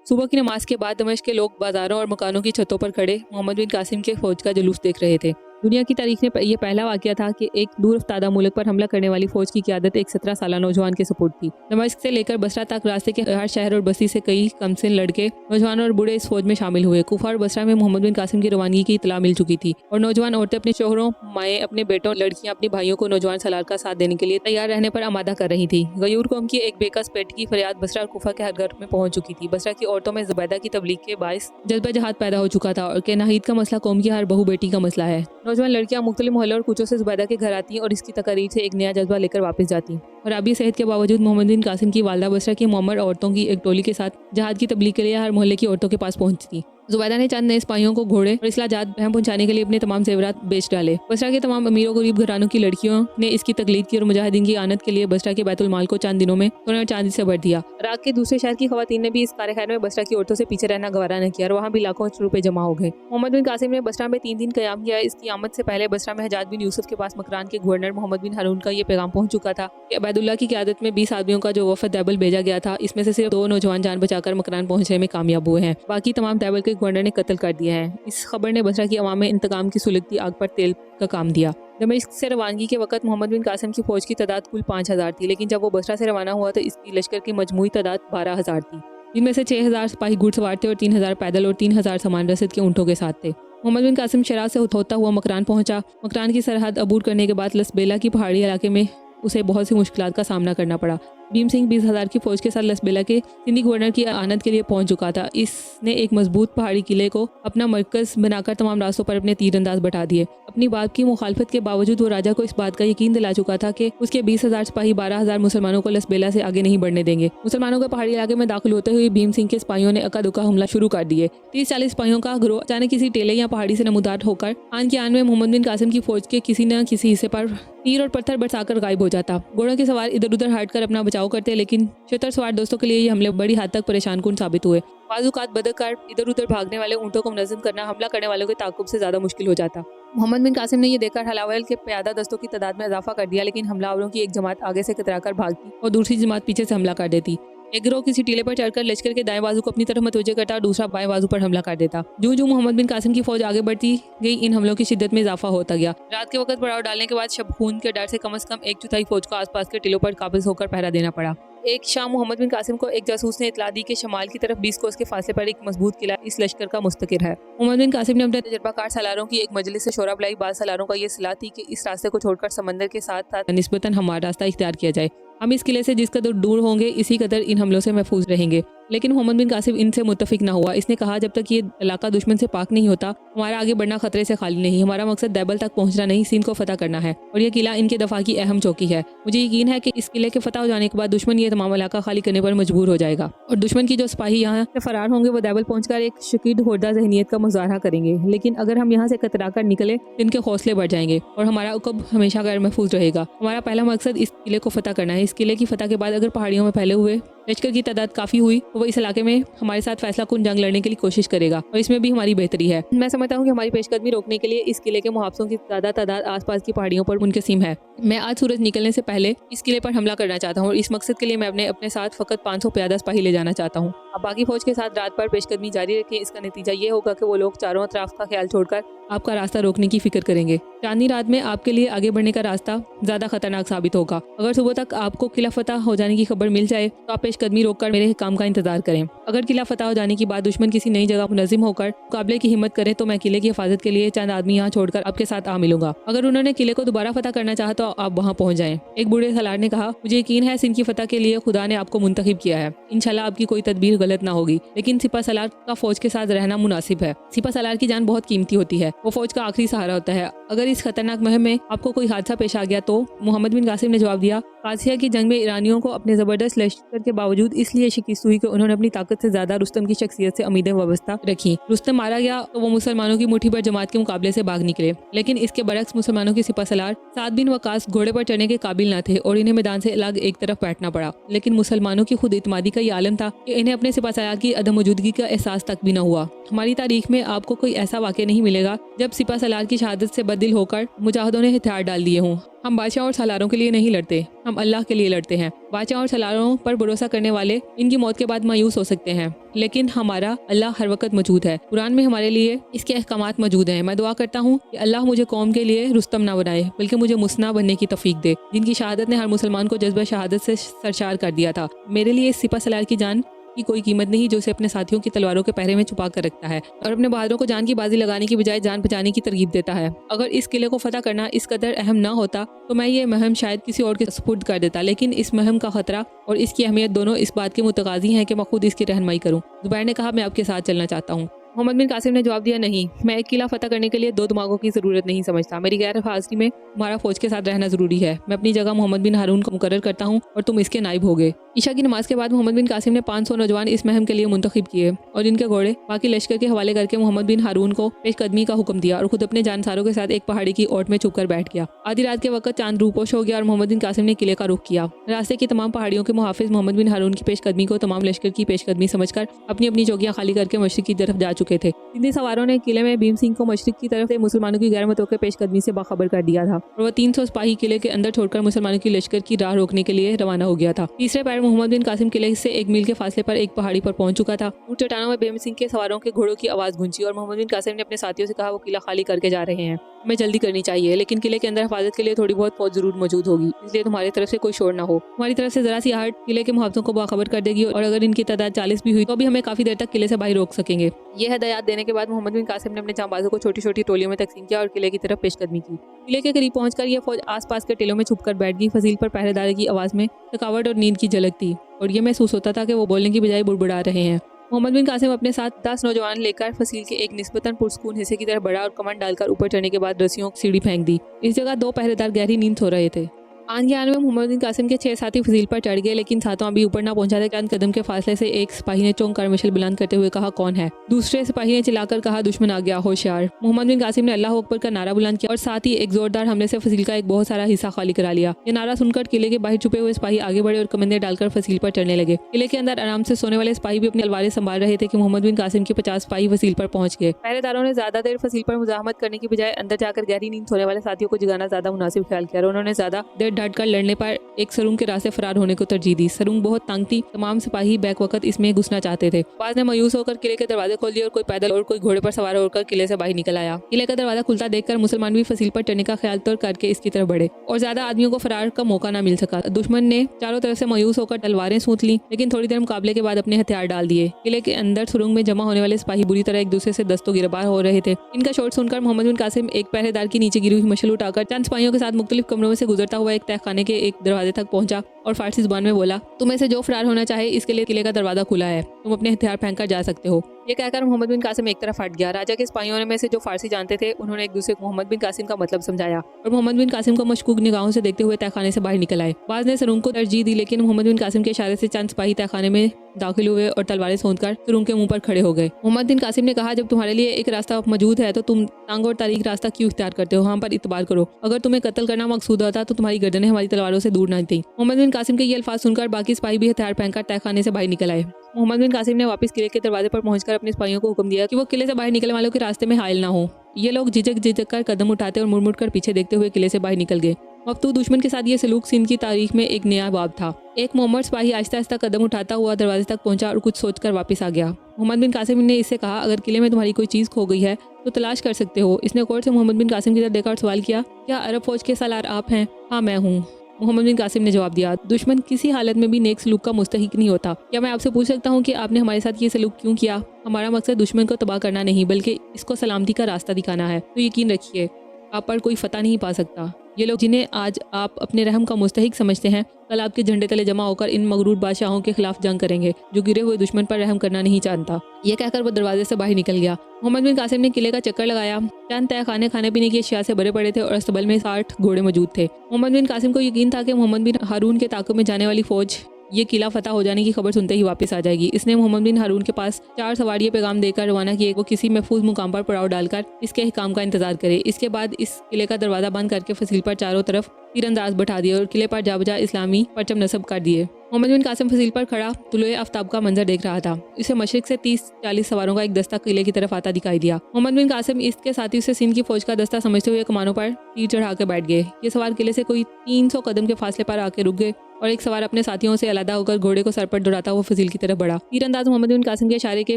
सुबह की नमाज के बाद दमिश्क के लोग बाजारों और मकानों की छतों पर खड़े मोहम्मद बिन कासिम के फौज का जुलूस देख रहे थे। दुनिया की तारीख में यह पहला वाकया था कि एक दूर अफ्तादा मुल्क पर हमला करने वाली फौज की क़यादत एक 17 साल नौजवान के सुपुर्द थी। दमिश्क से लेकर बसरा तक रास्ते के हर शहर और बस्ती से कई कमसिन लड़के, नौजवान और बूढ़े इस फौज में शामिल हुए। कुफा और बसरा में मोहम्मद बिन कासिम की रवानगी की इतला मिल चुकी थी और नौजवान औरतें अपने शोहरों, माएँ, अपने बेटों, लड़कियां अपने भाइयों को नौजवान सलार का साथ देने के लिए तैयार रहने पर आमादा कर रही थी। गयूर कौम की एक बेकस पेट की फरियाद बसरा और कुफा के हर घर में पहुंच चुकी थी। बसरा की औरतों में जुबैदा की तबलीग के बायस जज्बा जहाद पैदा हो चुका था और के नाहिद का मसला कौम की हर बहू बेटी का मसला है। नौजवान लड़कियां मुख्तलिफ मोहल्लों और कूचों से जुबैदा के घर आती और इसकी तकरीर से एक नया जज्बा लेकर वापस जाती। और अभी सेहत के बावजूद मोहम्मद बिन कासिम की वालदा बसरा की मुअम्मर औरतों की एक टोली के साथ जहाद की तबलीग के लिए हर मोहल्ले की औरतों के पास पहुंचती। जुबैदा ने चंद नए सिपाहियों को घोड़े और इसला जात बहम पहुंचाने के लिए अपने तमाम जेवरात बेच डाले। बसरा के तमाम अमीरों गरीब घरानों की लड़कियों ने इसकी तकलीद की और मुजाहिदीन की आनत के लिए बसरा के बैतुल माल को चंद दिनों में सोने और चांदी से भर दिया। इराक के दूसरे शहर की खवातीन ने भी इस कार्य खैर में बसरा की औरतों से पीछे रहना गवारा न किया और वहाँ भी लाखों रुपए जमा हो गए। मोहम्मद बिन कासिम ने बसरा में 3 दिन कयाम किया। इसकी आमद से पहले बसरा में हजाज बिन यूसुफ के पास मकरान के गवर्नर मोहम्मद बिन हारून का ये पैगाम पहुंच चुका था कि अबैदुल्लाह की क़यादत में 20 आदमियों का जो वफद दैबल भेजा गया था, इसमें से सिर्फ 2 नौजवान जान बचाकर मकरान पहुंचने में कामयाब हुए हैं। बाकी तमाम दैबल के गवर्नर ने कत्ल कर दिया है। इस खबर ने बसरा की अवाम में इंतकाम की सुलगती आग पर तेल का काम दिया। दमिश्क से रवानगी के वक्त मोहम्मद बिन कासिम की फौज की तादाद कुल 5000 थी, लेकिन जब वो बसरा से रवाना हुआ तो इसकी लश्कर की मजमूई तादाद 12000 थी, जिनमें से 6000 सिपाही घुड़सवार थे और 3000 पैदल और 3000 सामान रसद के ऊँटों के साथ थे। मोहम्मद बिन कासिम शराब से होता हुआ मकरान पहुंचा। मकरान की सरहद अबूर करने के बाद लसबेला की पहाड़ी इलाके में उसे बहुत सी मुश्किलात का सामना करना पड़ा। भीम सिंह 20,000 की फौज के साथ लसबेला के सिंधी गवर्नर की आनत के लिए पहुंच चुका था। इसने एक मजबूत पहाड़ी किले को अपना मरकज बनाकर तमाम रास्तों पर अपने तीरंदाज बैठा दिए। अपनी बाप की मुखालफत के बावजूद वो राजा को इस बात का यकीन दिला चुका था कि उसके 20,000 सिपाही 12,000 मुसलमानों को लसबेला से आगे नहीं बढ़ने देंगे। मुसलमानों के पहाड़ी इलाके में दाखिल होते हुए भीम सिंह के सिपाहियों ने अका दुका हमला शुरू कर दिए। 30-40 सिपाहियों का गिरोह अचानक किसी टेले या पहाड़ी से नमूदार होकर आन की आन में मोहम्मद बिन कासिम की फौज के किसी न किसी हिस्से पर तीर और पत्थर बरसाकर गायब हो जाता। घोड़ों के सवार इधर उधर हटकर अपना बचाव करते, लेकिन शतर सवार दोस्तों के लिए ये हमले बड़ी हद तक परेशान कुन साबित हुए। बाजुकात बदकार इधर उधर भागने वाले ऊँटों को मुनज़्ज़म करना हमला करने वालों के ताक़ुब से ज्यादा मुश्किल हो जाता। मोहम्मद बिन कासिम ने यह देखकर हलावल के प्यादा दस्तों की तादाद में इजाफा कर दिया, लेकिन हमलावरों की एक जमात आगे से कतराकर भागती और दूसरी जमात पीछे से हमला कर देती। एक गिरोह किसी टीले पर चढ़कर लश्कर के दाएं बाजू को अपनी तरफ मतवज्जह करता और दूसरा बाएं बाजू पर हमला कर देता। जो मोहम्मद बिन कासिम की फौज आगे बढ़ती गई, इन हमलों की शिद्दत में इजाफा होता गया। रात के वक्त पड़ाव डालने के बाद शब खून के डर से कम एक चौथाई फौज को आसपास के टीलों पर काबिज होकर पहरा देना पड़ा। एक शाम मोहम्मद बिन कासिम को एक जासूस ने इतला दी कि शमाल की तरफ 20 कोस के फासले पर एक मजबूत किला इस लश्कर का मुस्तकिर है। मोहम्मद बिन कासिम ने अपने तजर्बाकार सलारों की एक मजलिस से शोरा बुलाई। बाद सलारों का ये सलाह थी कि इस रास्ते को छोड़कर समंदर के साथ साथ निस्बतन हमारा रास्ता इख्तियार किया जाए। हम इस किले से जिस कदर दूर होंगे इसी कदर इन हमलों से महफूज रहेंगे। लेकिन मोहम्मद बिन कासिम इनसे मुत्तफिक न हुआ। इसने कहा, जब तक ये इलाका दुश्मन से पाक नहीं होता हमारा आगे बढ़ना खतरे से खाली नहीं। हमारा मकसद दैबल तक पहुंचना नहीं, सिंध को फतह करना है और यह किला इनके दफा की अहम चौकी है। मुझे यकीन है कि इस किले के फतह हो जाने के बाद दुश्मन ये तमाम इलाका खाली करने पर मजबूर हो जाएगा और दुश्मन की जो सिपाही यहाँ से फरार होंगे वो दैबल पहुंचकर एक शकीद होरदा जहनियत का मुजाहरा करेंगे। लेकिन अगर हम यहाँ से कतरा कर निकले तो इनके हौसले बढ़ जाएंगे और हमारा उकब हमेशा गैर महफूज रहेगा। हमारा पहला मकसद इस किले को फतह करना है। इस किले की फतह के बाद अगर पहाड़ियों में फैले हुए लश्कर की तादाद काफी हुई तो वो इस इलाके में हमारे साथ फैसला कुन जंग लड़ने के लिए कोशिश करेगा और इसमें भी हमारी बेहतरी है। मैं समझता हूँ कि हमारी पेशकदमी रोकने के लिए इस किले के मुहाफिजों की ज्यादा तादाद आसपास की पहाड़ियों पर मुनक़सिम है। मैं आज सूरज निकलने से पहले इस किले पर हमला करना चाहता हूँ और इस मकसद के लिए मैं अपने साथ फकत 500 प्यादा सिपाही ले जाना चाहता हूँ। अब बाकी फौज के साथ रात भर पेशकदमी जारी रखें। इसका नतीजा ये होगा कि वो लोग चारों तरफ का ख्याल छोड़कर आपका रास्ता रोकने की फिक्र करेंगे। चांदनी रात में आपके लिए आगे बढ़ने का रास्ता ज्यादा खतरनाक साबित होगा। अगर सुबह तक आपको किला फतह हो जाने की खबर मिल जाए तो आप पेशकदमी रोककर मेरे काम का इंतजार करें। अगर किला फतह हो जाने के बाद दुश्मन किसी नई जगह मुनज़्ज़िम होकर मुकाबले की हिम्मत करे तो मैं किले की हिफाजत के लिए चंद आदमी यहाँ छोड़कर आपके साथ आ मिलूंगा। अगर उन्होंने किले को दोबारा फतह करना चाहा तो आप वहाँ पहुँच जाएं। एक बूढ़े सलार ने कहा, मुझे यकीन है सिंध की फतह के लिए खुदा ने आपको मुंतखब किया है। इंशाल्लाह आपकी कोई तदबीर गलत ना होगी, लेकिन सिपा सलार का फौज के साथ रहना मुनासिब है। सिपा सलार की जान बहुत कीमती होती है, वो फौज का आखिरी सहारा होता है। अगर इस खतरनाक मुहिम में आपको कोई हादसा पेश आ गया तो मोहम्मद बिन कासिम ने जवाब दिया, कासिया की जंग में ईरानियों को अपने जबरदस्त लश्कर के बावजूद इसलिए शिकस्त हुई कि उन्होंने अपनी ताकत से ज्यादा रुस्तम की शख्सियत से उम्मीदें वाबस्ता रखी। रुस्तम मारा गया तो वो मुसलमानों की मुट्ठी भर जमात के मुकाबले से भाग निकले, लेकिन इसके बरक्स मुसलमानों के सिपा सलार साद बिन वकास घोड़े पर चढ़ने के काबिल न थे और इन्हें मैदान से अलग एक तरफ बैठना पड़ा। लेकिन मुसलमानों की खुद इत्मादी का ये आलम था कि इन्हें अपने सिपा सलार की अदम मौजूदगी का एहसास तक भी न हुआ। हमारी तारीख में आपको कोई ऐसा वाक़या नहीं मिलेगा जब सिपा सलार की शहादत से बददिल होकर मुजाहिदों ने हथियार डाल दिए हों। हम बादशाह और सलारों के लिए नहीं लड़ते, हम अल्लाह के लिए लड़ते हैं। बादशाह और सलारों पर भरोसा करने वाले इनकी मौत के बाद मायूस हो सकते हैं, लेकिन हमारा अल्लाह हर वक्त मौजूद है। कुरान में हमारे लिए इसके अहकामात मौजूद हैं। मैं दुआ करता हूँ कि अल्लाह मुझे कौम के लिए रुस्तम ना बनाए, बल्कि मुझे मुसना बनने की तौफीक दे, जिनकी शहादत ने हर मुसलमान को जज्बा शहादत से सरशार कर दिया था। मेरे लिए इस सिपा सलार की जान की कोई कीमत नहीं जो उसे अपने साथियों की तलवारों के पहरे में छुपा कर रखता है और अपने बहादुरों को जान की बाजी लगाने की बजाय जान बचाने की तरगीब देता है। अगर इस किले को फतह करना इस कदर अहम ना होता तो मैं ये महम शायद किसी और के सुपुर्द कर देता, लेकिन इस महम का खतरा और इसकी अहमियत दोनों इस बात के मुतकाजी हैं कि मैं खुद इसकी रहनुमाई करूँ। जुबैर ने कहा, मैं आपके साथ चलना चाहता हूँ। मोहम्मद बिन कासिम ने जवाब दिया, नहीं, मैं एक किला फतह करने के लिए दो दिमागों की जरूरत नहीं समझता। मेरी गैर हाजिरी में तुम्हारा फौज के साथ रहना जरूरी है। मैं अपनी जगह मोहम्मद बिन हारून को मुकर्रर करता हूँ और तुम इसके नाइब होगे। ईशा की नमाज के बाद मोहम्मद बिन कासिम ने 500 नौजवान इस महम के लिए मुंतखब किए और इनके घोड़े बाकी लश्कर के हवाले करके मोहम्मद बिन हारून को पेशकदमी का हुक्म दिया और खुद अपने जानसारों के साथ एक पहाड़ी की ओट में छुपकर बैठ गया। आधी रात के वक्त चांद रूपोश हो गया और मोहम्मद बिन कासिम ने किले का रुख किया। रास्ते की तमाम पहाड़ियों के मुहाफिज मोहम्मद बिन हारून की पेशकदमी को तमाम लश्कर की पेशकदमी समझकर अपनी अपनी चौकियां खाली करके मशरिक की तरफ जा चुके थे। तीन सवारों ने किले में भीम सिंह को मशरिक की तरफ से मुसलमानों की गैर मुतवक्किल पेशकदमी से बाखबर कर दिया था और वह 300 सिपाही किले के अंदर छोड़कर मुसलमानों की लश्कर की राह रोकने के लिए रवाना हो गया था। तीसरे पैर मोहम्मद बिन कासिम किले से 1 मील के फासले पर एक पहाड़ी पर पहुंच चुका था। ऊंट चट्टानों में भीम सिंह के सवारों के घोड़ों की आवाज गूंजी और मोहम्मद बिन कासिम ने अपने साथियों से कहा, वो किला खाली करके जा रहे हैं, हमें जल्दी करनी चाहिए, लेकिन किले के अंदर हिफाजत के लिए थोड़ी बहुत फौज जरूर मौजूद होगी, इसलिए तुम्हारी तरफ से कोई शोर न हो। हमारी तरफ से जरा सी आहट किले के मुहाफिजों को बाखबर कर देगी और अगर इनकी तादाद 40 भी हुई तो भी हमें काफी देर तक किले से बाहर रोक सकेंगे। यह हदायत देने के बाद मोहम्मद बिन कासिम ने अपने जांबाजों को छोटी छोटी टोलियों में तकसीम किया और किले की तरफ पेशकदमी की। किले के करीब पहुंचकर यह फौज आसपास के टीलों में छुपकर बैठ गई। फजील पर पहरेदार की आवाज में थकावट और नींद की झलक थी और ये महसूस होता था कि वो बोलने की बजाय बुड़बुड़ा रहे हैं। मोहम्मद बिन कासिम अपने साथ 10 नौजवान लेकर फसील के एक निस्बतन पुरसकून हिस्से की तरफ बढ़ा और कमर डालकर ऊपर चढ़ने के बाद रस्सियों की सीढ़ी फेंक दी। इस जगह 2 पहरेदार गहरी नींद सो रहे थे। आन के आने में मोहम्मद बिन कासिम के 6 साथी फजील पर चढ़ गए, लेकिन सातों अभी ऊपर ना पहुंचा था। चंद कदम के फासले से एक सिपाही ने चौंक कर मशल बुलंद करते हुए कहा, कौन है? दूसरे सिपाही ने चिल्लाकर कहा, दुश्मन आ गया, होशियार। मोहम्मद बिन कासिम ने अल्लाह अकबर का नारा बुलंद किया और साथ ही एक जोरदार हमले से फसील का एक बहुत सारा हिस्सा खाली करा लिया। यह नारा सुनकर किले के बाहर छुपे हुए सिपाही आगे बढ़े और कमंदे डालकर फसील पर चढ़ने लगे। किले के अंदर आराम से सोने वाले सिपाही भी अपनी तलवारें संभाल रहे थे कि मोहम्मद बिन कासिम के 50 सिपाही फसील पर पहुंच गए। पहरेदारों ने ज्यादा देर फसील पर मुजाहमत करने की बजाय अंदर जाकर गहरी नींद सोने वाले साथियों को जगाना ज्यादा मुनासिब ख्याल किया और उन्होंने ज्यादा देर डट कर लड़ने पर एक सरुंग के रास्ते फरार होने को तरजीह दी। सरुंग बहुत तंग थी, तमाम सिपाही बैक वक्त इसमें घुसना चाहते थे। बाज ने मायूस होकर किले के दरवाजे खोल दिए और कोई पैदल और कोई घोड़े पर सवार होकर किले से बाहर निकल आया। किले का दरवाजा खुलता देखकर मुसलमान भी फसील पर चढ़ने का ख्याल तौर करके इसकी तरफ बढ़े और ज्यादा आदमियों को फरार का मौका न मिल सका। दुश्मन ने चारों तरफ से मायूस होकर तलवारें सूंघ ली, लेकिन थोड़ी देर मुकाबले के बाद अपने हथियार डाल दिए। किले के अंदर सुरंग में जमा होने वाले सिपाही बुरी तरह एक दूसरे से दस्तों गिरबार हो रहे थे। इनका शोर सुनकर मोहम्मद बिन कासिम एक पहरेदार की नीचे गिरी हुई मशल उठाकर चंद सिपाहियों के साथ मुख्तलिफ कमरों में से गुजरता हुआ एक तहखाने के एक दरवाजे तक पहुंचा और फारसी जुबान में बोला, तुम्हें से जो फरार होना चाहे इसके लिए किले का दरवाजा खुला है, तुम अपने हथियार फेंक कर जा सकते हो। ये कहकर मोहम्मद बिन कासिम एक तरफ हट गया। राजा के सिपाहियों में से जो फारसी जानते थे उन्होंने एक दूसरे को मोहम्मद बिन कासिम का मतलब समझाया और मोहम्मद बिन कासिम को मशकूक निगाहों से देखते हुए तहखाने से बाहर निकल आए। बाज ने सरुंग को तरजीह दी, लेकिन मोहम्मद बिन कासिम के इशारे से चंद सिपाही तहखाने में दाखिल हुए और तलवारें सोंधकर सरुंग के मुंह पर खड़े हो गए। मोहम्मद बिन कासिम ने कहा, जब तुम्हारे लिए एक रास्ता मौजूद है तो तुम तंग और तारीक रास्ता क्यों इख्तियार करते हो? हम पर इतबार करो। अगर तुम्हें कत्ल करना मकसूद होता तो तुम्हारी गर्दनें हमारी तलवारों से दूर न थी। मोहम्मद बिन कासिम के ये अल्फाज सुनकर बाकी सिपाही भी हथियार फेंककर तहखाने से बाहर निकल आए। मोहम्मद बिन कासिम ने वापस किले के दरवाजे पर पहुंचकर अपने सिपाहियों को हुक्म दिया कि वो किले से बाहर निकलने वालों के रास्ते में हायल ना हो। ये लोग झिझक कर कदम उठाते और मुड़ कर पीछे देखते हुए किले से बाहर निकल गए। मफ्तू दुश्मन के साथ ये सलूक सिंध की तारीख में एक नया बाब था। एक मोहम्मद सिपाही आहिस्ता आहिस्ता कदम उठाता हुआ दरवाजे तक पहुंचा और कुछ सोचकर वापस आ गया। मोहम्मद बिन कासिम ने इससे कहा, अगर किले में तुम्हारी कोई चीज खो गई है तो तलाश कर सकते हो। इसने गौर से मोहम्मद बिन कासिम की तरफ देखा और सवाल किया, क्या अरब फौज के सालार आप हैं? हाँ, मैं हूँ। मोहम्मद बिन कासिम ने जवाब दिया, दुश्मन किसी हालत में भी नेक सलूक का मुस्तहिक नहीं होता। क्या मैं आपसे पूछ सकता हूँ कि आपने हमारे साथ ये सलूक क्यों किया? हमारा मकसद दुश्मन को तबाह करना नहीं, बल्कि इसको सलामती का रास्ता दिखाना है। तो यकीन रखिए, आप पर कोई फतह नहीं पा सकता। ये लोग जिन्हें आज आप अपने रहम का मुस्तहिक समझते हैं, कल आपके झंडे तले जमा होकर इन मगरूर बादशाहों के खिलाफ जंग करेंगे जो गिरे हुए दुश्मन पर रहम करना नहीं जानता। ये कहकर वो दरवाजे से बाहर निकल गया। मोहम्मद बिन कासिम ने किले का चक्कर लगाया। चंद तहखाने खाने पीने की अशिया से भरे पड़े थे और अस्तबल में 60 घोड़े मौजूद थे। मोहम्मद बिन कासिम को यकीन था कि मोहम्मद बिन हारून के ताक़ुब में जाने वाली फौज ये किला फतह हो जाने की खबर सुनते ही वापस आ जाएगी। इसने मोहम्मद बिन हारून के पास 4 सवारियां पैगाम देकर रवाना किए, वो किसी महफूज मुकाम पर पड़ाव डालकर इसके हिकाम का इंतजार करे। इसके बाद इस किले का दरवाजा बंद करके फसील पर चारों तरफ तीरंदाज बैठा दिए और किले पर जा बजा इस्लामी परचम नस्ब कर दिए। मोहम्मद बिन कासिम फसील पर खड़ा तुलुए आफ्ताब का मंजर देख रहा था। इसे मशरिक से 30-40 सवारों का एक दस्ता किले की तरफ आता दिखाई दिया। मोहम्मद बिन कासिम इसके साथी उसे सिंध की फौज का दस्ता समझते हुए कमानों पर तीर चढ़ा के बैठ गए। ये सवार किले से कोई 300 कदम के फासले पर आके रुक गए और एक सवार अपने साथियों से अलग होकर घोड़े को सर पर दौड़ाता हुआ फसील की तरफ बढ़ा। तीरंदाज मोहम्मद बिन कासिम के इशारे के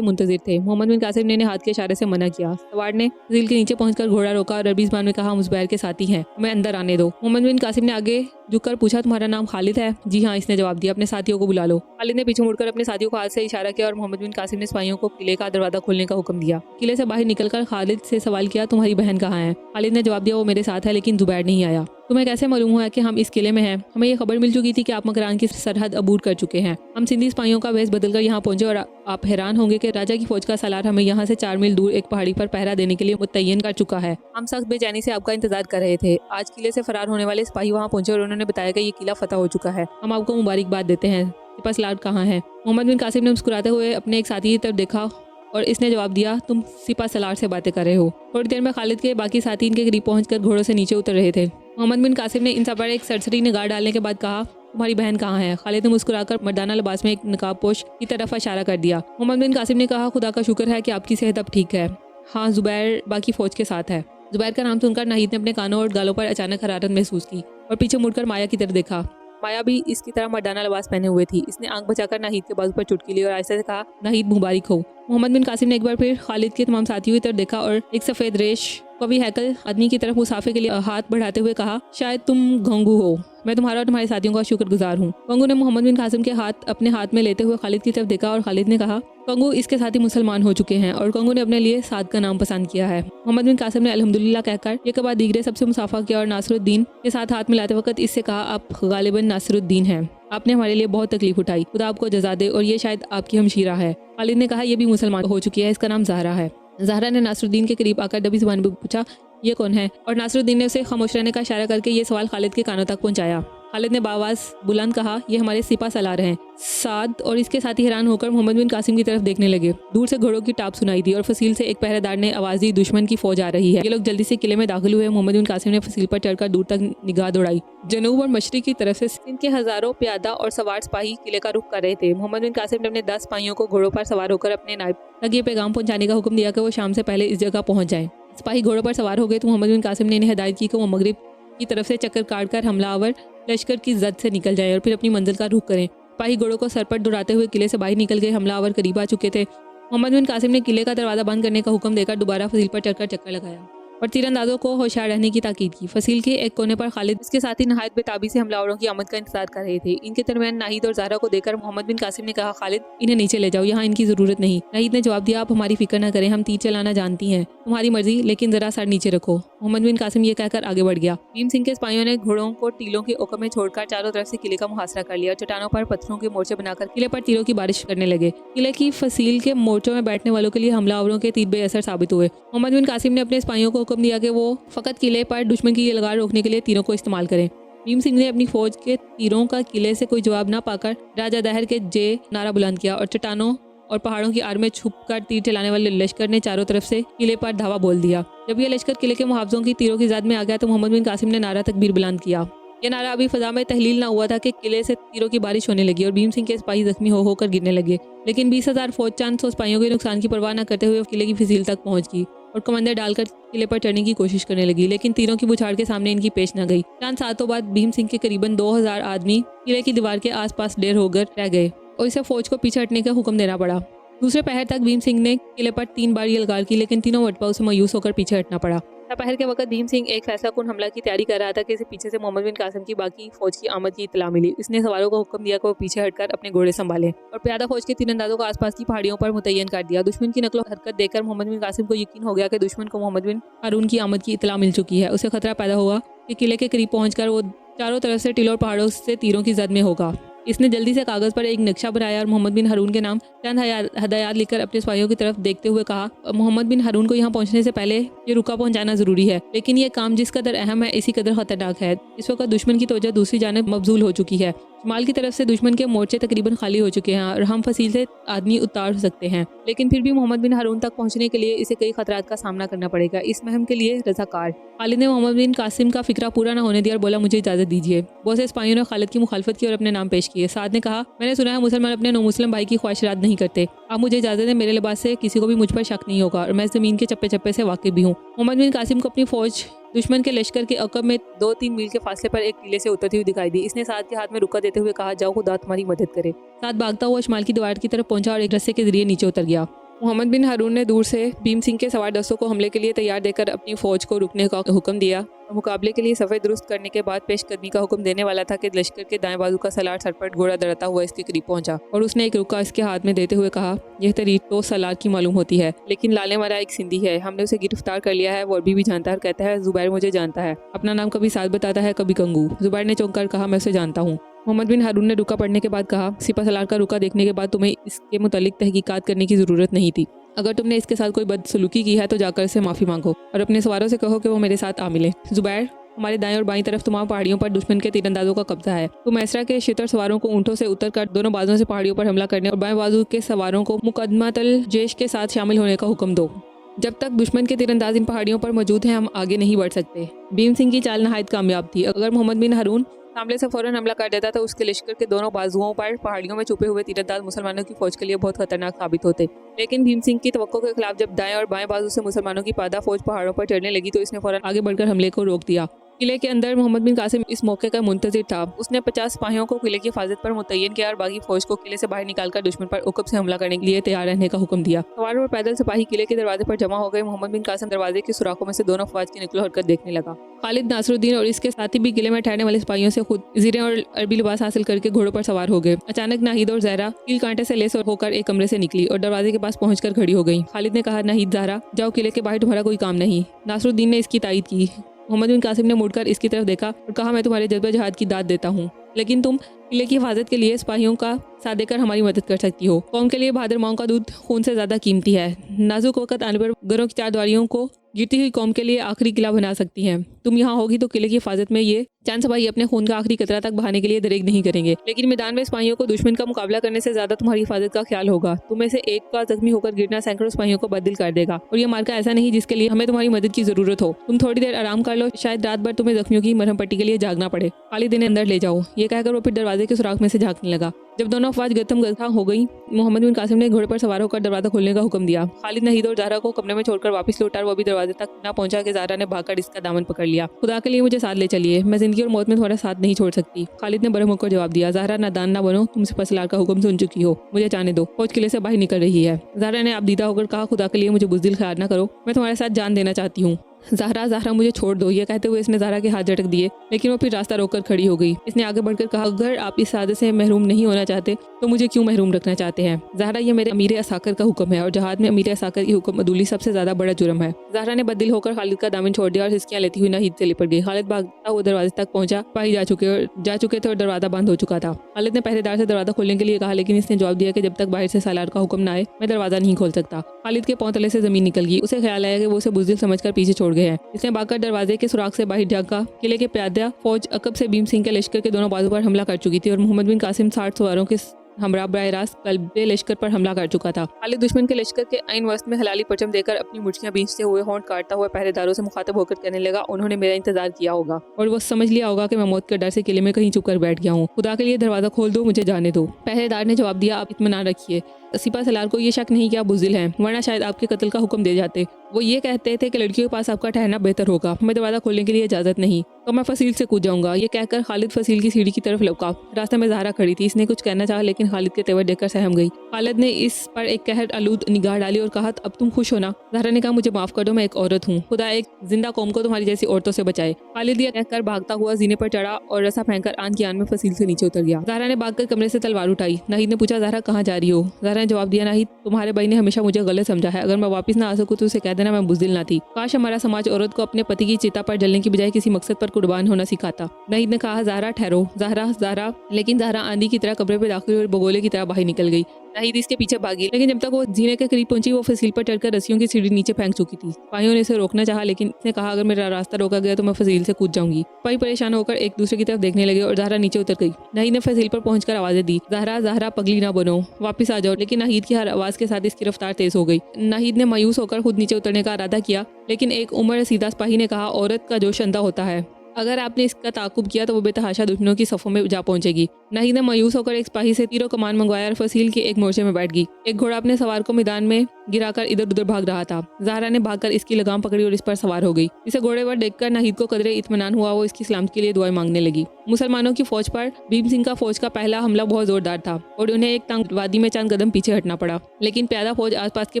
मुंतजिर थे। मोहम्मद बिन कासिम ने हाथ के इशारे से मना किया। सवार ने फसील के नीचे पहुंचकर घोड़ा रोका और अरबी ज़बान में कहा, हम ज़ुबैर के साथी हैं, हमें अंदर आने दो। मोहम्मद बिन कासिम ने आगे झुककर पूछा, तुम्हारा नाम खालिद है? जी हाँ, इसने जवाब दिया। अपने साथियों को बुला लो। खालिद ने पीछे मुड़कर अपने साथियों को हाथ से इशारा किया और मोहम्मद बिन कासिम ने सिपाहियों को किले का दरवाजा खोलने का हुक्म दिया। किले से बाहर निकलकर खालिद से सवाल किया, तुम्हारी बहन कहाँ है? खालिद ने जवाब दिया, वो मेरे साथ है, लेकिन ज़ुबैर नहीं आया। तुम्हें कैसे मालूम हुआ कि हम इस किले में हैं? हमें ये खबर मिल चुकी थी कि आप मकरान की सरहद अबूर कर चुके हैं। हम सिंधी सिपाहियों का वेश बदलकर यहाँ पहुंचे और आप हैरान होंगे कि राजा की फौज का सालार हमें यहाँ से 4 मील दूर एक पहाड़ी पर पहरा देने के लिए मुतय्यन कर चुका है। हम सख्त बेचैनी से आपका इंतजार कर रहे थे। आज किले से फरार होने वाले सिपाही वहाँ पहुंचे और उन्होंने बताया कि ये किला फतह हो चुका है। हम आपको मुबारकबाद देते हैं। सिपा सलार कहाँ है? मोहम्मद बिन कासिम ने मुस्कुराते हुए अपने एक साथी की तरफ देखा और इसने जवाब दिया, तुम सिपा सलार से बातें कर रहे हो। थोड़ी देर में खालिद के बाकी साथी इनके करीब पहुंचकर घोड़ों से नीचे उतर रहे थे। मोहम्मद बिन कासिम ने इन सब पर एक सरसरी निगाह डालने के बाद कहा, तुम्हारी बहन कहाँ है? खालिद ने मुस्कुराकर मर्दाना लिबास में एक नकाबपोश की तरफ इशारा कर दिया। मोहम्मद बिन कासिम ने कहा, खुदा का शुक्र है कि आपकी सेहत अब ठीक है। हाँ, ज़ुबैर बाकी फौज के साथ है। ज़ुबैर का नाम सुनकर नाहिद ने अपने कानों और गालों पर अचानक हरारत महसूस की और पीछे मुड़कर माया की तरफ देखा। माया भी इसकी तरह मर्दाना लिबास पहने हुए थी। इसने आंख बचाकर नाहिद के बाजू पर चुटकी ली और आहिस्ता से कहा, नाहिद मुबारक हो। मोहम्मद बिन कासिम ने एक बार फिर खालिद के तमाम साथियों की तरफ देखा और एक सफ़ेद रेश कवि हैकल आदमी की तरफ मुसाफे के लिए हाथ बढ़ाते हुए कहा, शायद तुम गंगू हो। मैं तुम्हारा और तुम्हारे साथियों का शुक्रगुजार हूँ। गंगू ने मोहम्मद बिन कासिम के हाथ अपने हाथ में लेते हुए खालिद की तरफ देखा और खालिद ने कहा, गंगू इसके साथी मुसलमान हो चुके हैं और गंगू ने अपने लिए साद का नाम पसंद किया है। मोहम्मद बिन कासिम ने अल्हम्दुलिल्लाह कहकर एक के बाद दीगरे सबसे मुसाफा किया और नासिरुद्दीन के साथ हाथ मिलाते वक्त इससे कहा, आप गालिबन नासिरुद्दीन हैं। आपने हमारे लिए बहुत तकलीफ उठाई, खुदा आपको जज़ा दे और ये शायद आपकी हमशीरा है। खालिद ने कहा, यह भी मुसलमान हो चुकी है, इसका नाम ज़हरा है। ज़हरा ने नासिरुद्दीन के करीब आकर दबी ज़ुबान में पूछा, ये कौन है? और नासिरुद्दीन ने उसे खामोश रहने का इशारा करके ये सवाल खालिद के कानों तक पहुंचाया। खालिद ने बावाज़ बुलंद कहा, ये हमारे सिपा सलार हैं। साद और इसके साथी हैरान होकर मोहम्मद बिन कासिम की तरफ देखने लगे। दूर से घोड़ों की टाप सुनाई दी और फसील से एक पहरेदार ने आवाज़ दी, दुश्मन की फौज आ रही है। ये लोग जल्दी से किले में दाखिल हुए। मोहम्मद बिन कासिम ने फसील पर चढ़कर दूर तक निगाह दौड़ाई। जनूब और मशरिक की तरफ से सिंध के हज़ारों प्यादा और सवार सिपाही किले का रुख कर रहे थे। मोहम्मद बिन कासिम ने अपने 10 सिपाहियों को घोड़ों पर सवार होकर अपने नायब तक ये पैगाम पहुंचाने का हुक्म दिया कि वो शाम से पहले इस जगह पहुंच जाएं। सिपाही घोड़ों पर सवार हो गए तो मोहम्मद बिन कासिम ने इन्हें हिदायत की कि वो मगरिब की तरफ से चक्कर काटकर हमलावर लश्कर की जद से निकल जाए और फिर अपनी मंजिल का रुख करें। सिपाही घोड़ों को सर पर दौड़ाते हुए किले से बाहर निकल गए। हमलावर करीब आ चुके थे। मोहम्मद बिन कासिम ने किले का दरवाजा बंद करने का हुक्म देकर दोबारा फसील पर चढ़कर चक्कर लगाया और तीरंदाजों को होशियार रहने की ताकीद की। फसील के एक कोने पर खालिद इसके साथी नहायत बेताबी से हमलावरों की आमद का इंतजार कर रहे थे। इनके दरमियान नाहिद और ज़हरा को देखकर मोहम्मद बिन कासिम ने कहा, खालिद इन्हें नीचे ले जाओ, यहाँ इनकी ज़रूरत नहीं। नाहिद ने जवाब दिया, आप हमारी फिक्र न करें, हम तीर चलाना जानती हैं, तुम्हारी मर्जी, लेकिन जरा सर नीचे रखो। मोहम्मद बिन कासिम ये कहकर आगे बढ़ गया। भीम सिंह के सिपाहियों ने घोड़ों को टीलों के ओकर में छोड़कर चारों तरफ से किले का मुहासरा कर लिया और चट्टानों पर पत्थरों के मोर्चे बनाकर किले पर तीरों की बारिश करने लगे। किले की फसील के मोर्चों में बैठने वालों के लिए हमलावरों के तीर बेअसर साबित हुए। मोहम्मद बिन कासिम ने अपने सिपाहियों को हुक्म दिया कि वो फ़कत किले पर दुश्मन की लगार रोकने के लिए तीरों को इस्तेमाल करें। भीम सिंह ने अपनी फौज के तीरों का किले से कोई जवाब न पाकर राजा दहर के जे नारा बुलंद किया और चट्टानों और पहाड़ों की आड़ में छुपकर तीर चलाने वाले लश्कर ने चारों तरफ से किले पर धावा बोल दिया। जब यह लश्कर किले के मुहावजों की तीरों की जद में आ गया तो मोहम्मद बिन कासिम ने नारा तकबीर बुलंद किया। यह नारा अभी फजा में तहलील न हुआ था कि किले से तीरों की बारिश होने लगी और भीम सिंह के सिपाही जख्मी होकर गिरने लगे। लेकिन 20,000 फौज चंद 100 सिपाहियों के नुकसान की परवाह न करते हुए किले की फसील तक पहुंच गई और कमंदर डालकर किले पर चढ़ने की कोशिश करने लगी, लेकिन तीरों की बुछाड़ के सामने इनकी पेश न गई। चंद सातों बाद भीम सिंह के करीबन 2,000 आदमी किले की दीवार के आसपास ढेर होकर रह गए और इसे फौज को पीछे हटने का हुक्म देना पड़ा। दूसरे पहर तक भीम सिंह ने किले पर 3 बार यलगार की, लेकिन तीनों मरतबा उसे मायूस होकर पीछे हटना पड़ा। दोपहर के वक्त भीम सिंह एक फैसलाकुन हमला की तैयारी कर रहा था कि इसे पीछे से मोहम्मद बिन कासिम की बाकी फौज की आमद की इत्तला मिली। इसने सवारों को हुक्म दिया कि वो पीछे हटकर अपने घोड़े संभालें और प्यादा फौज के तीरंदाजों को आसपास की पहाड़ियों पर मुतय्यन कर दिया। दुश्मन की नकलो हरकत देखकर मोहम्मद बिन कासिम को यकीन हो गया कि दुश्मन को मोहम्मद बिन हारून की आमद की इत्तला मिल चुकी है। उसे खतरा पैदा हुआ कि किले के करीब पहुंचकर वो चारों तरफ से टीलों और पहाड़ों से तीरों की जद में होगा। इसने जल्दी से कागज़ पर एक नक्शा बनाया और मोहम्मद बिन हारून के नाम चंद हदायत लिखकर अपने सिपाहियों की तरफ देखते हुए कहा, मोहम्मद बिन हारून को यहाँ पहुँचने से पहले ये रुका पहुँचाना ज़रूरी है, लेकिन ये काम जिस कदर अहम है इसी कदर ख़तरनाक है। इस वक्त दुश्मन की तवज्जो दूसरी जानिब मबजूल हो चुकी है। शुमाल की तरफ से दुश्मन के मोर्चे तकरीबन खाली हो चुके हैं और हम फसील से आदमी उतार सकते हैं, लेकिन फिर भी मोहम्मद बिन हारून तक पहुंचने के लिए इसे कई खतरात का सामना करना पड़ेगा। इस मुहिम के लिए रज़ाकार। खालिद ने मोहम्मद बिन कासिम का फिक्रा पूरा न होने दिया और बोला, मुझे इजाज़त दीजिए। बहुत से सिपाहियों ने खालिद की मुखालफत की और अपने नाम पेश किए। साद ने कहा, मैंने सुना है मुसलमान अपने नो मुस्लिम भाई की ख्वाहिश रद्द नहीं करते। आप मुझे इजाज़त दें, मेरे लिबास से किसी को भी मुझ पर शक नहीं होगा और मैं ज़मीन के चप्पे चप्पे से वाकिफ भी हूँ। मोहम्मद बिन कासिम को अपनी फौज दुश्मन के लश्कर के अकब में 2-3 मील के फासले पर एक टीले से उतरती हुई दिखाई दी। इसने साद के हाथ में रुका देते हुए कहा, जाओ खुदा तुम्हारी मदद करे। साद भागता हुआ शुमाल की दीवार की तरफ पहुंचा और एक रस्से के जरिए नीचे उतर गया। मोहम्मद बिन हारून ने दूर से भीम सिंह के सवार दस्तों को हमले के लिए तैयार देकर अपनी फौज को रुकने का हुक्म दिया। मुकाबले के लिए सफ़े दुरुस्त करने के बाद पेशकदमी का हुक्म देने वाला था कि लश्कर के दाएं बाजू का सलार सरपट घोड़ा दौड़ता हुआ इसके करीब पहुंचा और उसने एक रुका इसके हाथ में देते हुए कहा, यह तरीक तो सलार की मालूम होती है, लेकिन लाले मरा एक सिंधी है। हमने उसे गिरफ्तार कर लिया है। वो अरबी भी जानता है और कहता है, जुबैर मुझे जानता है। अपना नाम कभी साद बताता है, कभी कंगू। जुबैर ने चौंक कर कहा, मैं उसे जानता हूँ। मोहम्मद बिन हारून ने रुका पढ़ने के बाद कहा, सिपा सलार का रुका देखने के बाद तुम्हें इसके मुतालिक तहकीकात करने की ज़रूरत नहीं थी। अगर तुमने इसके साथ कोई बदसलूकी की है तो जाकर इससे माफ़ी मांगो और अपने सवारों से कहो कि वो मेरे साथ आ मिले। जुबैर, हमारे दाएं और बाईं तरफ तमाम पहाड़ियों पर दुश्मन के तीरंदाजों का कब्जा है। तुम ऐसरा के शितर सवारों को ऊंटों से उतरकर दोनों बाजुओं से पहाड़ियों पर हमला करने और बाएं बाजू के सवारों को मुकदमातल जेश के साथ शामिल होने का हुक्म दो। जब तक दुश्मन के तीरंदाज इन पहाड़ियों पर मौजूद हैं, हम आगे नहीं बढ़ सकते। भीम सिंह की चाल नहायत कामयाब थी। अगर मोहम्मद बिन हारून सामने से फौरन हमला कर देता तो उसके लश्कर के दोनों बाजुओं पर पहाड़ियों में छुपे हुए तीरंदाज मुसलमानों की फौज के लिए बहुत खतरनाक साबित होते। लेकिन भीम सिंह की तवक्को के खिलाफ जब दाएं और बाएं बाजू से मुसलमानों की पादा फौज पहाड़ों पर चढ़ने लगी तो इसने फौरन आगे बढ़कर हमले को रोक दिया। किले के अंदर मोहम्मद बिन कासिम इस मौके का मुंतजिर था। उसने 50 सिपाहियों को किले की हिफाजत पर मुतय्यन किया और बाकी फौज को किले से बाहर निकालकर दुश्मन पर उकब से हमला करने के लिए तैयार रहने का हुक्म दिया। सवार और पैदल सिपाही किले के दरवाजे पर जमा हो गए। मोहम्मद बिन कासिम दरवाजे के सुराखों में से दोनों अफवाज की निकलो हरकत देखने लगा। खालिद, नासरुद्दीन और इसके साथी भी किले में ठहरने वाले सिपाहियों से खुद ज़ीरे और अरबी लिबास हासिल करके घोड़ों पर सवार हो गए। अचानक नाहिद और ज़हरा कील कांटे से लेस होकर एक कमरे से निकली और दरवाजे के पास पहुंचकर खड़ी हो गई। खालिद ने कहा, नाहिद, ज़हरा, जाओ, किले के बाहर तुम्हारा कोई काम नहीं। नासरुद्दीन ने इसकी तायद की। मोहम्मद बिन कासिम ने मुड़कर इसकी तरफ देखा और कहा, मैं तुम्हारे जज्बा जहाद की दाद देता हूँ, लेकिन तुम किले की हिफाजत के लिए सिपाहियों का साथ देकर हमारी मदद कर सकती हो। कौम के लिए बहादुर माओं का दूध खून से ज़्यादा कीमती है। नाजुक वक्त आने पर घरों की चारदीवारियों को गिरती हुई कौम के लिए आखिरी किला बना सकती हैं। तुम यहाँ होगी तो किले की हिफाजत में ये चांद सिपाही अपने खून का आखिरी कतरा तक बहाने के लिए दरेग नहीं करेंगे, लेकिन मैदान में सिपाहियों को दुश्मन का मुकाबला करने से ज्यादा तुम्हारी हिफाजत का ख्याल होगा। तुम में से एक का जख्मी होकर गिरना सैकड़ों सिपाहियों को बददिल कर देगा और ये मार्का ऐसा नहीं जिसके लिए हमें तुम्हारी मदद की जरूरत हो। तुम थोड़ी देर आराम कर लो, शायद रात भर तुम्हें जख्मियों की मरहम पट्टी के लिए जागना पड़े। खालिद, इन्हें अंदर ले जाओ। ये कहकर वो फिर दरवाजे के सुराख में से झांकने लगा। जब दोनों अफवाज गत्थम गत्था हो गई, मोहम्मद बिन कासिम ने घोड़े पर सवार होकर दरवाजा खोलने का हुक्म दिया। खालिद नाहिद और ज़हरा को कमरे में छोड़कर वापस लौटा और वो भी दरवाजे तक न पहुंचा कि ज़हरा ने भागकर इसका दामन पकड़ लिया। खुदा के लिए मुझे साथ ले चलिए, मैं जिंदगी और मौत में तुम्हारा साथ नहीं छोड़ सकती। खालिद ने बरहम होकर जवाब दिया, ज़हरा, नादान ना बनो, तुम सिपा सलार का हुक्म सुन चुकी हो, मुझे जाने दो। फौज किले से बाहर निकल रही है। ज़हरा ने आबदीदा होकर कहा, खुदा के लिए मुझे बुज़दिल ख्याल ना करो, मैं तुम्हारे साथ जान देना चाहती हूँ। ज़हरा, मुझे छोड़ दो। ये कहते हुए इसने ज़हरा के हाथ झटक दिए, लेकिन वो फिर रास्ता रोककर खड़ी हो गई। इसने आगे बढ़कर कहा, अगर आप इस सादे से महरूम नहीं होना चाहते तो मुझे क्यों महरूम रखना चाहते हैं? ज़हरा, ये मेरे अमीर असाकर का हुक्म है और जहाद में अमीर असाकर की हुक्म अदूली सबसे ज्यादा बड़ा जुर्म है। ज़हरा ने बददिल होकर खालिद का दामन छोड़ दिया और हिस्कियां लेती हुई नाहिद से लिपट गई। खालिद भागता हुआ दरवाजे तक पहुंचा। सिपाही जा चुके थे और दरवाजा बंद हो चुका था। खालिद ने पहरेदार से दरवाजा खोलने के लिए कहा, लेकिन इसने जवाब दिया कि जब तक बाहर से सालार का हुक्म ना आए मैं दरवाजा नहीं खोल सकता। खालिद के पांव तले से जमीन निकल गई। उसे ख्याल आया कि वो उसे बुज़दिल समझकर पीछे छोड़ गए हैं। इसने भागकर दरवाजे के सुराख से बाहर झांका। किले के प्यादा फौज अकब से भीम सिंह के लश्कर के दोनों बाजू पर हमला कर चुकी थी और मोहम्मद बिन कासिम 60 सवारों के हमरा बराह रास्त कल्बे लश्कर पर हमला कर चुका था। खालिद दुश्मन के लश्कर के ऐन वस्त में हलाली परचम देकर अपनी मुर्चियां बींचते हुए होंठ काटता हुआ पहरेदारों से मुखातब होकर कहने लगा, उन्होंने मेरा इंतजार किया होगा और वो समझ लिया होगा कि मैं मौत के डर से किले में कहीं छुप कर बैठ गया हूँ। खुदा के लिए दरवाजा खोल दो, मुझे जाने दो। पहरेदार ने जवाब दिया, आप इत्मीनान रखिए, सिपा सलार को ये शक नहीं कि आप बुज़दिल हैं, वरना शायद आपके कत्ल का हुक्म दे जाते। वो ये कहते थे कि लड़कियों के पास आपका ठहरना बेहतर होगा, हमें दरवाजा खोलने के लिए इजाजत नहीं तो मैं फसील से कूद जाऊंगा। ये कहकर खालिद फसील की सीढ़ी की तरफ लपका। रास्ते में ज़हरा खड़ी थी। इसने कुछ कहना चाहा लेकिन खालिद के तेवर देखकर सहम गई। खालिद ने इस पर एक कहर आलूद निगाह डाली और कहा, अब तुम खुश हो ना? ज़हरा ने कहा, मुझे माफ कर दो, मैं एक औरत हूँ, खुदा एक जिंदा कौम को तुम्हारी जैसी औरतों से बचाए। खालिद ये कहकर भागता हुआ जीने पर चढ़ा और रस्सा फेंककर आन की आन में फसील से नीचे उतर गया। ज़हरा ने भागकर कमरे से तलवार उठाई। नाहिद ने पूछा, ज़हरा कहाँ जा रही हो? ज़हरा ने जवाब दिया, नाहिद, तुम्हारे भाई ने हमेशा मुझे गलत समझा है, अगर मैं वापस ना आ सकूँ तो उसे कह देना मैं बुज़दिल ना थी। काश हमारा समाज औरत को अपने पति की चिता पर जलने की बजाय किसी मकसद पर कुर्बान होना सिखाता। नाहिद ने कहा, ज़हरा ठहरो। ज़हरा, लेकिन ज़हरा आंधी की तरह कमरे पे दाखिल हुई और बगोले की तरह बाहर निकल गई। नाहिद इसके पीछे भागी, लेकिन जब तक वो जीने के करीब पहुंची वो फसील पर चढ़कर रस्सियों की सीढ़ी नीचे फेंक चुकी थी। सिपाहियों ने इसे रोकना चाहा, लेकिन इसने कहा अगर मेरा रास्ता रोका गया तो मैं फसील से कूद जाऊंगी। सिपाही परेशान होकर एक दूसरे की तरफ देखने लगे और ज़हरा नीचे उतर गई। नाहिद ने फसील पर पहुंचकर आवाजें दी, ज़हरा ज़हरा पगली ना बनो, वापस आ जाओ। लेकिन नाहिद की हर आवाज के साथ इसकी रफ्तार तेज हो गई। नाहिद ने मायूस होकर खुद नीचे उतरने का इरादा किया, लेकिन एक उम्र सीधा सिपाही ने कहा औरत का जोश अंधा होता है, अगर आपने इसका ताकुब किया तो वो बेतहाशा दुश्मनों की सफ़ों में जा पहुंचेगी। नाहिद ने मायूस होकर एक सिपाही से तीरों कमान मंगवाया और फसील के एक मोर्चे में बैठ गई। एक घोड़ा अपने सवार को मैदान में गिराकर इधर उधर भाग रहा था। ज़हरा ने भागकर इसकी लगाम पकड़ी और इस पर सवार हो गई। इसे घोड़े पर देखकर नाहिद को कदरे इत्मीनान हुआ। वो इसकी सलामती के लिए दुआएं मांगने लगी। मुसलमानों की फौज पर भीम सिंह का फौज का पहला हमला बहुत जोरदार था और उन्हें एक तंग वादी में चंद कदम पीछे हटना पड़ा। लेकिन प्यादा फौज आसपास के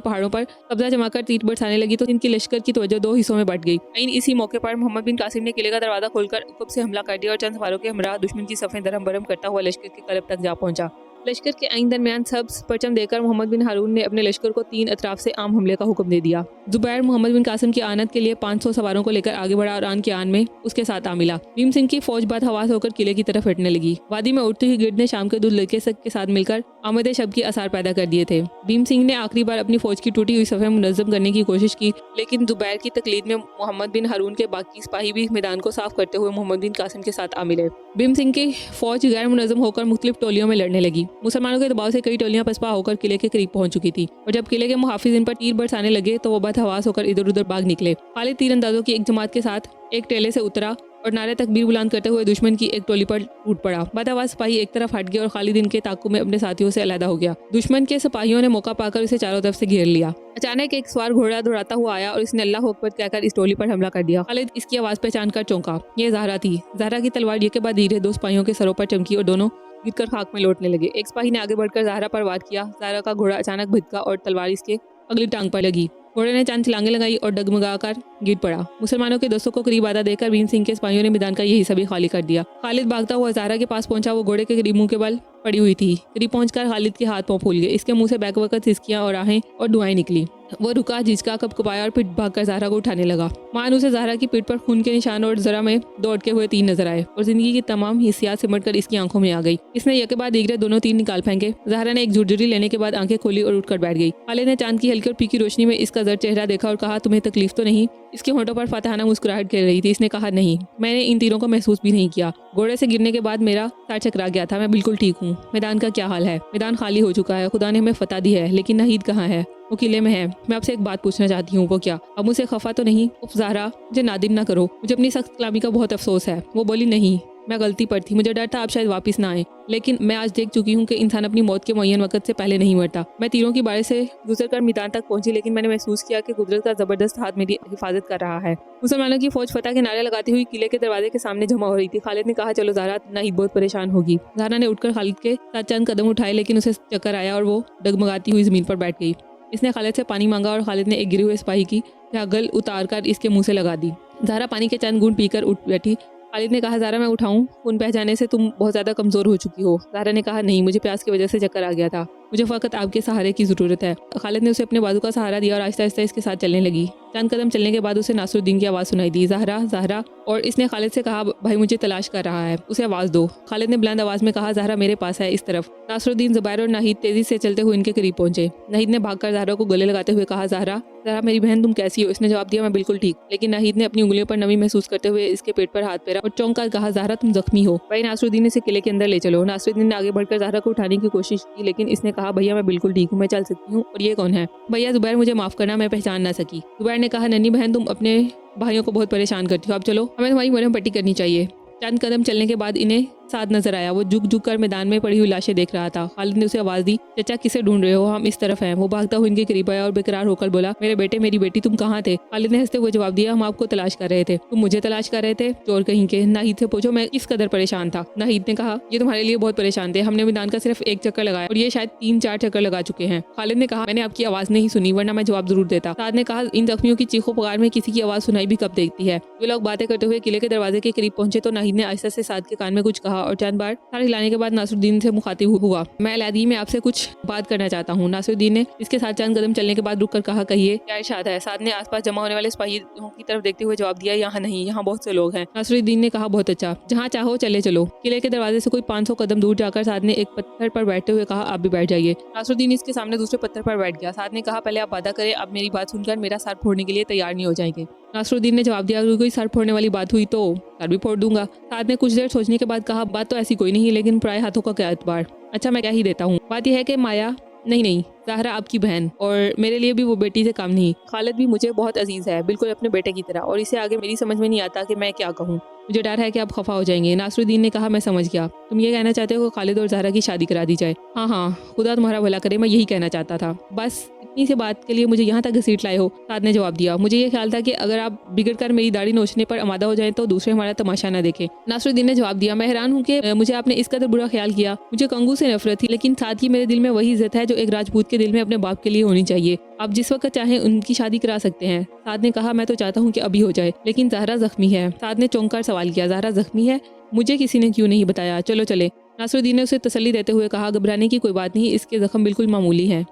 पहाड़ों पर कब्जा जमाकर तीर बरसाने लगी तो इनकी लश्कर की तवज्जो दो हिस्सों में बट गई। इसी मौके पर मोहम्मद बिन कासिम ने किले का दरवाजा खोलकर उकब से हमला कर दिया और चंद सवारों के हमरा दुश्मन की सफ़ें दरम बरम करता हुआ लश्कर के कलब तक जा पहुंचा। लश्कर के आइन दरमियान सब्ज परचम देकर मोहम्मद बिन हारून ने अपने लश्कर को 3 अतराफ से आम हमले का हुक्म दे दिया। जुबैर मोहम्मद बिन कासिम की आनत के लिए 500 सवारों को लेकर आगे बढ़ा और आन के आन में उसके साथ आ मिला। भीम सिंह की फौज बाद हवास होकर किले की तरफ हटने लगी। वादी में उठती हुई गिरद ने शाम के दूध लड़के के साथ मिलकर आमद शब की आसार पैदा कर दिए थे। भीम सिंह ने आखिरी बार अपनी फौज की टूटी हुई सफ़ें मुनज़्ज़म करने की कोशिश की, लेकिन जुबैर की तकलीद में मोहम्मद बिन हारून के बाकी सिपाही भी मैदान को साफ करते हुए मोहम्मद बिन कासिम के साथ आ मिले। भीम सिंह की फौज गैर मुनज़्ज़म होकर मुख्तलिफ टोलियों में लड़ने लगी। मुसलमानों के दबाव से कई टोलियां पसपा होकर किले के करीब पहुंच चुकी थी और जब किले के मुहाफिज इन पर तीर बरसाने लगे तो वो बदहवास होकर इधर उधर भाग निकले। खालिद तीरंदाजों की एक जमात के साथ एक टेले से उतरा और नारे तकबीर बुलंद करते हुए दुश्मन की एक टोली पर टूट पड़ा। बदहवास सिपाही एक तरफ हट गया और खालिद इनके ताक़ुब में अपने साथियों से अलहदा हो गया। दुश्मन के सिपाहियों ने मौका पाकर उसे चारों तरफ से घेर लिया। अचानक एक सवार घोड़ा दौड़ाता हुआ आया और इसने अल्लाह अकबर कहकर इस टोली पर हमला कर दिया। खालिद इसकी आवाज़ पहचान कर चौंका। ये ज़हरा थी। ज़हरा की तलवार ये के बाद धीरे 2 सिपाहियों के सरों पर चमकी और दोनों गिरकर खाक में लौटने लगे। एक सिपाही ने आगे बढ़कर ज़हरा पर वार किया। ज़हरा का घोड़ा अचानक भिदका और तलवार इसके अगली टांग पर लगी। घोड़े ने चंद छलांगे लगाई और डगमगाकर गिर पड़ा। मुसलमानों के दोस्तों को करीब आधा देखकर भीम सिंह के सिपाहियों ने मैदान का ये हिस्सा भी खाली कर दिया। खालिद भागता हुआ ज़हरा के पास पहुंचा। वो घोड़े के करीब मुंह के बल पड़ी हुई थी। करीब पहुंचकर खालिद के हाथ पांव फूल गए। इसके मुंह से बैक वक्त सिसकियां और आहें और दुआएं निकली। वो रुका, झिझका, कपकपाया और पीठ भागकर ज़हरा को उठाने लगा। मान उसे ज़हरा की पीठ पर खून के निशान और जरा में दौड़ते हुए तीर नजर आए और जिंदगी की तमाम हिस्सियात सिमटकर इसकी आंखों में आ गई। इसने एक के बाद एक दोनों तीर निकाल फेंके। ज़हरा ने एक झुरझुरी लेने के बाद आंखें खोली और उठकर बैठ गई। खालिद ने चांद की हल्की और फीकी रोशनी में इसका जर चेहरा देखा और कहा, तुम्हें तकलीफ तो नहीं? इसके होंठों पर फातहाना मुस्कुराहट खेल रही थी। इसने कहा, नहीं, मैंने इन तीरों को महसूस भी नहीं किया। घोड़े से गिरने के बाद मेरा सर चकरा गया था। मैं बिल्कुल ठीक हूँ। मैदान का क्या हाल है? मैदान खाली हो चुका है। खुदा ने हमें फतह दी है, लेकिन नाहिद कहाँ है? वो किले में है। मैं आपसे एक बात पूछना चाहती हूँ। वो क्या? अब मुझसे खफा तो नहीं? उफ ज़हरा, मुझे नादिम ना करो। मुझे अपनी सख्त कलामी का बहुत अफसोस है। वो बोली, नहीं, मैं गलती पर थी। मुझे डर था आप शायद वापस ना आए, लेकिन मैं आज देख चुकी हूँ कि इंसान अपनी मौत के मुअय्यन वक्त से पहले नहीं मरता। मैं तीरों की बारिश से गुजरकर मैदान तक पहुंची, लेकिन मैंने महसूस किया कि कुदरत का जबरदस्त हाथ मेरी हिफाजत कर रहा है। मुसलमानों की फौज फतह के नारे लगाती हुई किले के दरवाजे के सामने जमा हो रही थी। खालिद ने कहा, चलो ज़हरा, नाहिद बहुत परेशान होगी। ज़हरा ने उठकर खालिद के साथ चंद कदम उठाए, लेकिन उसे चक्कर आया और वो डगमगाती हुई जमीन पर बैठ गई। इसने खालिद से पानी मांगा और खालिद ने एक गिरे हुए सिपाही की झागल उतारकर इसके मुंह से लगा दी। ज़हरा पानी के चंद घूंट पीकर उठ बैठी। खालिद ने कहा, ज़हरा मैं उठाऊं? खून बह जाने से तुम बहुत ज़्यादा कमज़ोर हो चुकी हो। ज़हरा ने कहा, नहीं, मुझे प्यास की वजह से चक्कर आ गया था। मुझे फ़कत आपके सहारे की ज़रूरत है। खालिद ने उसे अपने बाजू का सहारा दिया और आहिस्ता आहिस्ता इसके साथ चलने लगी। चंद कदम चलने के बाद उसे नासरुद्दीन की आवाज़ सुनाई दी, ज़हरा, ज़हरा। और इसने खालिद से कहा, भाई मुझे तलाश कर रहा है, उसे आवाज़ दो। खालिद ने बुलंद आवाज़ में कहा, ज़हरा मेरे पास है, इस तरफ। नासरुद्दीन, जुबैर और नाहिद तेज़ी से चलते हुए इनके करीब पहुंचे। नाहिद ने भागकर ज़हरा को गले लगाते हुए कहा, ज़हरा, ज़हरा मेरी बहन, तुम कैसी हो? इसने जवाब दिया, मैं बिल्कुल ठीक। लेकिन नाहिद ने अपनी उंगलियों पर नमी महसूस करते हुए इसके पेट पर हाथ फेरा और चौंक कर कहा, ज़हरा तुम जख्मी हो। भाई नासरुद्दीन इसे किले के अंदर ले चलो। नासरुद्दीन ने आगे बढ़कर ज़हरा को उठाने की कोशिश की, लेकिन इसने कहा, भैया मैं बिल्कुल ठीक हूँ, मैं चल सकती हूँ। और ये कौन है? भैया जुबैर, मुझे माफ़ करना, मैं पहचान ना सकी। जुबैर ने कहा, नन्ही बहन, तुम अपने भाइयों को बहुत परेशान करती हो, अब चलो, हमें तुम्हारी मरहम पट्टी करनी चाहिए। चंद कदम चलने के बाद इन्हें साथ नजर आया। वो झुक झुक कर मैदान में पड़ी हुई लाशें देख रहा था। खालिद ने उसे आवाज़ दी, चचा किसे ढूंढ रहे हो? हम इस तरफ हैं। वो भागता हुआ इनके करीब आया और बेकरार होकर बोला, मेरे बेटे, मेरी बेटी, तुम कहाँ थे? खालिद ने हंसते हुए जवाब दिया, हम आपको तलाश कर रहे थे। तुम मुझे तलाश कर रहे थे? चोर कहीं के। नाहिद से पूछो मैं किस कदर परेशान था। नाहिद ने कहा, ये तुम्हारे लिए बहुत परेशान थे। हमने मैदान का सिर्फ एक चक्कर लगाया और ये शायद 3-4 चक्कर लगा चुके हैं। खालिद ने कहा, मैंने आपकी आवाज़ नहीं सुनी, वरना मैं जवाब जरूर देता। साद ने कहा, इन जख्मियों की चीखों पुकार में किसी की आवाज़ सुनाई भी कब देती है। वे लोग बातें करते हुए किले के दरवाजे के करीब पहुंचे तो नाहिद ने आहिस्ता से साद के कान में कुछ कहा कहा और चंद बार सर हिलाने के बाद नासरुद्दीन से मुखातिब हुआ। मैं अलादी में आपसे कुछ बात करना चाहता हूँ। नासरुद्दीन ने इसके साथ चंद कदम चलने के बाद रुक कर कहा, कहिए क्या इरशाद है। साद ने आसपास जमा होने वाले सिपाहियों की तरफ देखते हुए जवाब दिया, यहाँ नहीं, यहाँ बहुत से लोग हैं। नासरुद्दीन ने कहा, बहुत अच्छा, जहाँ चाहो चले चलो। किले के दरवाजे से कोई 500 कदम दूर जाकर साद ने एक पत्थर पर बैठते हुए कहा, आप भी बैठ जाइए। नासरुद्दीन इसके सामने दूसरे पत्थर पर बैठ गया। साद ने कहा, पहले आप वादा करें आप मेरी बात सुनकर मेरा सर फोड़ने के लिए तैयार नहीं हो जाएंगे। नासरुद्दीन ने जवाब दिया, अगर कोई सर फोड़ने वाली बात हुई तो सर भी फोड़ दूंगा। साद ने कुछ देर सोचने के बाद कहा, बात तो ऐसी कोई नहीं, लेकिन पराए हाथों का क्या एतबार। अच्छा, मैं क्या ही देता हूँ। बात यह है कि माया नहीं, ज़हरा आपकी बहन, और मेरे लिए भी वो बेटी से कम नहीं। खालिद भी मुझे बहुत अजीज है, बिल्कुल अपने बेटे की तरह, और इसे आगे मेरी समझ में नहीं आता कि मैं क्या कहूँ। मुझे डर है कि आप खफा हो जाएंगे। नासरुद्दीन ने कहा, मैं समझ गया, तुम ये कहना चाहते हो कि खालिद और ज़हरा की शादी करा दी जाए। हाँ, खुदा तुम्हारा भला करे, मैं यही कहना चाहता था। बस इतनी सी बात के लिए मुझे यहाँ तक घसीट लाए हो। साद ने जवाब दिया, मुझे ये ख्याल था कि अगर आप बिगड़ कर मेरी दाढ़ी नोचने पर आमादा हो जाएं तो दूसरे हमारा तमाशा न देखें। नासरुद्दीन ने जवाब दिया, मैं हैरान हूँ कि मुझे आपने इस कदर बुरा ख्याल किया। मुझे कंगू से नफरत थी, लेकिन साथ ही मेरे दिल में वही इज्जत है जो एक राजपूत के दिल में अपने बाप के लिए होनी चाहिए। आप जिस वक्त चाहें उनकी शादी करा सकते हैं। साद ने कहा, मैं तो चाहता हूँ कि अभी हो जाए, लेकिन ज़हरा जख्मी है। साद ने चौंक कर सवाल किया, ज़हरा जख्मी है? मुझे किसी ने क्यों नहीं बताया? चलो चले। नासरुद्दीन ने उसे तसल्ली देते हुए कहा, घबराने की कोई बात नहीं, इसके जख्म बिल्कुल मामूली हैं।